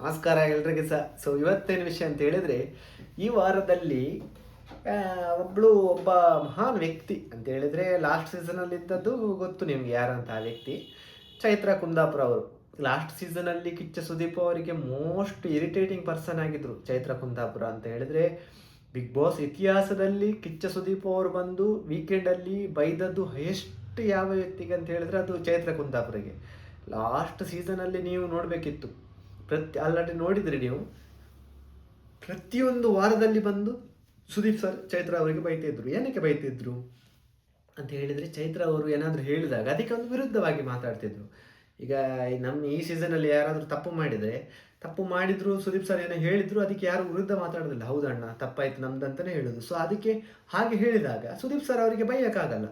ನಮಸ್ಕಾರ ಎಲ್ರಿಗೂ ಸಹ. ಇವತ್ತೇನು ವಿಷಯ ಅಂತ ಹೇಳಿದ್ರೆ, ಈ ವಾರದಲ್ಲಿ ಒಬ್ಬ ಮಹಾನ್ ವ್ಯಕ್ತಿ ಅಂತ ಹೇಳಿದ್ರೆ ಲಾಸ್ಟ್ ಸೀಸನಲ್ಲಿ ಇದ್ದದ್ದು ಗೊತ್ತು ನಿಮ್ಗೆ ಯಾರಂತ ಆ ವ್ಯಕ್ತಿ. ಚೈತ್ರ ಕುಂದಾಪುರ ಅವರು ಲಾಸ್ಟ್ ಸೀಸನಲ್ಲಿ ಕಿಚ್ಚ ಸುದೀಪ್ ಅವರಿಗೆ ಮೋಸ್ಟ್ ಇರಿಟೇಟಿಂಗ್ ಪರ್ಸನ್ ಆಗಿದ್ರು. ಚೈತ್ರ ಕುಂದಾಪುರ ಅಂತ ಹೇಳಿದ್ರೆ ಬಿಗ್ ಬಾಸ್ ಇತಿಹಾಸದಲ್ಲಿ ಕಿಚ್ಚ ಸುದೀಪ್ ಅವರು ಬಂದು ವೀಕೆಂಡಲ್ಲಿ ಬೈದದ್ದು ಹೈಯೆಸ್ಟ್ ಯಾವ ವ್ಯಕ್ತಿಗೆ ಅಂತ ಹೇಳಿದ್ರೆ ಅದು ಚೈತ್ರ ಕುಂದಾಪುರಿಗೆ. ಲಾಸ್ಟ್ ಸೀಸನಲ್ಲಿ ನೀವು ನೋಡಬೇಕಿತ್ತು, ಆಲ್ರೆಡಿ ನೋಡಿದ್ರಿ ನೀವು. ಪ್ರತಿಯೊಂದು ವಾರದಲ್ಲಿ ಬಂದು ಸುದೀಪ್ ಸರ್ ಚೈತ್ರ ಅವರಿಗೆ ಬೈತಿದ್ರು. ಏನಕ್ಕೆ ಬೈತಿದ್ರು ಅಂತ ಹೇಳಿದರೆ, ಚೈತ್ರ ಅವರು ಏನಾದರೂ ಹೇಳಿದಾಗ ಅದಕ್ಕೆ ಒಂದು ವಿರುದ್ಧವಾಗಿ ಮಾತಾಡ್ತಿದ್ರು. ಈಗ ನಮ್ಮ ಈ ಸೀಸನಲ್ಲಿ ಯಾರಾದರೂ ತಪ್ಪು ಮಾಡಿದ್ರು ಸುದೀಪ್ ಸರ್ ಏನೋ ಹೇಳಿದ್ರು, ಅದಕ್ಕೆ ಯಾರು ವಿರುದ್ಧ ಮಾತಾಡೋದಿಲ್ಲ. ಹೌದಣ್ಣ ತಪ್ಪಾಯ್ತು ನಮ್ದಂತಾನೆ ಹೇಳೋದು. ಸೊ ಅದಕ್ಕೆ ಹಾಗೆ ಹೇಳಿದಾಗ ಸುದೀಪ್ ಸರ್ ಅವರಿಗೆ ಬೈಯಕ್ಕಾಗಲ್ಲ.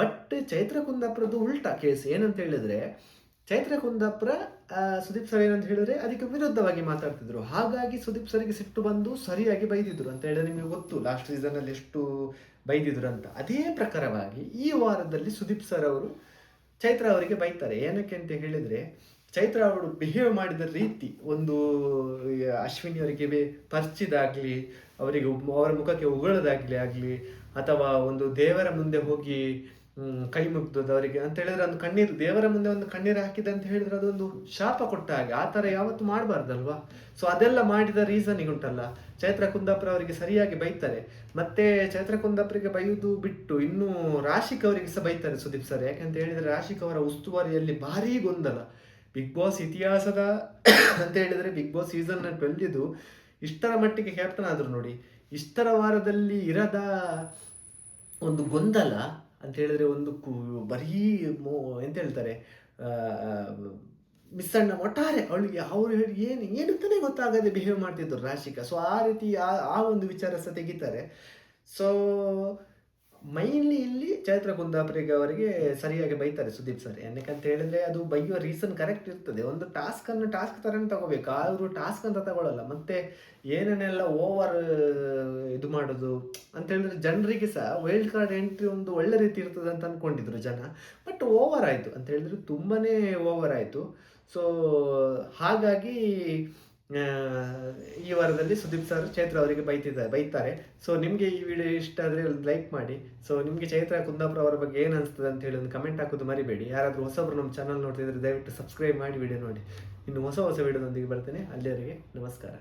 ಬಟ್ ಚೈತ್ರ ಕುಂದಾಪುರದ್ದು ಉಲ್ಟಾ ಕೇಸ್. ಏನಂತ ಹೇಳಿದ್ರೆ, ಚೈತ್ರ ಕುಂದಾಪುರ ಸುದೀಪ್ ಸರ್ ಏನಂತ ಹೇಳಿದ್ರೆ ಅದಕ್ಕೆ ವಿರುದ್ಧವಾಗಿ ಮಾತಾಡ್ತಿದ್ರು. ಹಾಗಾಗಿ ಸುದೀಪ್ ಸರ್ಗೆ ಸಿಟ್ಟು ಬಂದು ಸರಿಯಾಗಿ ಬೈದಿದ್ರು ಅಂತ ಹೇಳಿದ್ರೆ ನಿಮಗೆ ಗೊತ್ತು ಲಾಸ್ಟ್ ಸೀಸನಲ್ಲಿ ಎಷ್ಟು ಬೈದಿದ್ರು ಅಂತ. ಅದೇ ಪ್ರಕಾರವಾಗಿ ಈ ವಾರದಲ್ಲಿ ಸುದೀಪ್ ಸರ್ ಅವರು ಚೈತ್ರ ಅವರಿಗೆ ಬೈತಾರೆ. ಏನಕ್ಕೆ ಅಂತ ಹೇಳಿದ್ರೆ, ಚೈತ್ರ ಅವರು ಬಿಹೇವ್ ಮಾಡಿದ ರೀತಿ, ಒಂದು ಅಶ್ವಿನಿ ಅವರಿಗೆ ಪರಿಚಿದಾಗ್ಲಿ, ಅವರಿಗೆ ಅವರ ಮುಖಕ್ಕೆ ಉಗುಳೋದಾಗ್ಲಿ ಅಥವಾ ಒಂದು ದೇವರ ಮುಂದೆ ಹೋಗಿ ಕೈ ಮುಗ್ದದ್ದು ಅವರಿಗೆ ಅಂತ ಹೇಳಿದ್ರೆ, ಒಂದು ಕಣ್ಣೀರು ದೇವರ ಮುಂದೆ ಒಂದು ಕಣ್ಣೀರು ಹಾಕಿದೆ ಅಂತ ಹೇಳಿದ್ರೆ ಅದೊಂದು ಶಾಪ ಕೊಟ್ಟ ಹಾಗೆ. ಆ ಥರ ಯಾವತ್ತು ಮಾಡಬಾರ್ದಲ್ವಾ. ಸೊ ಅದೆಲ್ಲ ಮಾಡಿದ ರೀಸನಿಗೆ ಉಂಟಲ್ಲ, ಚೈತ್ರ ಕುಂದಾಪುರ ಅವರಿಗೆ ಸರಿಯಾಗಿ ಬೈತಾರೆ. ಮತ್ತೆ ಚೈತ್ರ ಕುಂದಾಪುರಿಗೆ ಬೈಯುವುದು ಬಿಟ್ಟು ಇನ್ನೂ ರಾಶಿಕ್ ಅವರಿಗೆ ಸಹ ಬೈತಾರೆ ಸುದೀಪ್ ಸರ್. ಯಾಕಂತ ಹೇಳಿದ್ರೆ ರಾಶಿಕ್ ಅವರ ಉಸ್ತುವಾರಿಯಲ್ಲಿ ಭಾರೀ ಗೊಂದಲ. ಬಿಗ್ ಬಾಸ್ ಇತಿಹಾಸದ ಅಂತ ಹೇಳಿದ್ರೆ ಬಿಗ್ ಬಾಸ್ ಸೀಸನ್ 12 ಇಷ್ಟರ ಮಟ್ಟಿಗೆ ಕ್ಯಾಪ್ಟನ್ ಆದ್ರು ನೋಡಿ. ಇಷ್ಟರ ವಾರದಲ್ಲಿ ಇರದ ಒಂದು ಗೊಂದಲ ಅಂತ ಹೇಳಿದ್ರೆ, ಒಂದು ಬರೀ ಎಂತ ಹೇಳ್ತಾರೆ, ಮಿಸ್ಸಣ್ಣ ಒಟ್ಟಾರೆ ಅವಳಿಗೆ ಅವರು ಹೇಳಿ ಏನಂತಾನೆ ಗೊತ್ತಾಗದೆ ಬಿಹೇವ್ ಮಾಡ್ತಿದ್ರು ರಾಶಿಕಾ. ಸೊ ಆ ರೀತಿ ಆ ಒಂದು ವಿಚಾರ ಸಹ ತೆಗಿತಾರೆ. ಸೊ ಮೈನ್ಲಿ ಇಲ್ಲಿ ಚೈತ್ರ ಕುಂದಾಪುರಿಗೆ ಅವರಿಗೆ ಸರಿಯಾಗಿ ಬೈತಾರೆ ಸುದೀಪ್ ಸರ್. ಏನಕ್ಕಂತ ಹೇಳಿದ್ರೆ ಅದು ಬೈಯುವ ರೀಸನ್ ಕರೆಕ್ಟ್ ಇರ್ತದೆ. ಒಂದು ಟಾಸ್ಕ್ ಥರನೇ ತಗೋಬೇಕು, ಅವರು ಟಾಸ್ಕ್ ಅಂತ ತಗೊಳ್ಳಲ್ಲ. ಮತ್ತೆ ಏನೇನೆಲ್ಲ ಓವರ್ ಇದು ಮಾಡೋದು ಅಂತ ಹೇಳಿದ್ರೆ, ಜನರಿಗೆ ಸಹ ವೈಲ್ಡ್ ಕಾರ್ಡ್ ಎಂಟ್ರಿ ಒಂದು ಒಳ್ಳೆ ರೀತಿ ಇರ್ತದೆ ಅಂತ ಅಂದ್ಕೊಂಡಿದ್ರು ಜನ. ಬಟ್ ಓವರ್ ಆಯಿತು ಅಂತ ಹೇಳಿದ್ರೆ ತುಂಬಾನೇ ಓವರ್ ಆಯಿತು. ಸೊ ಹಾಗಾಗಿ ಈ ವಾರದಲ್ಲಿ ಸುದೀಪ್ ಸರ್ ಚೈತ್ರ ಅವರಿಗೆ ಬೈತಾರೆ. ಸೊ ನಿಮಗೆ ಈ ವಿಡಿಯೋ ಇಷ್ಟ ಆದರೆ ಒಂದು ಲೈಕ್ ಮಾಡಿ. ಸೊ ನಿಮಗೆ ಚೈತ್ರ ಕುಂದಾಪುರ ಅವರ ಬಗ್ಗೆ ಏನು ಅನಿಸ್ತದೆ ಅಂತ ಹೇಳಿ ಒಂದು ಕಮೆಂಟ್ ಹಾಕೋದು ಮರಿಬೇಡಿ. ಯಾರಾದರೂ ಹೊಸಬ್ರು ನಮ್ಮ ಚಾನಲ್ ನೋಡ್ತಿದ್ರೆ ದಯವಿಟ್ಟು ಸಬ್ಸ್ಕ್ರೈಬ್ ಮಾಡಿ ವಿಡಿಯೋ ನೋಡಿ. ಇನ್ನು ಹೊಸ ವಿಡಿಯೋದೊಂದಿಗೆ ಬರ್ತೇನೆ. ಅಲ್ಲಿಯವರೆಗೆ ನಮಸ್ಕಾರ.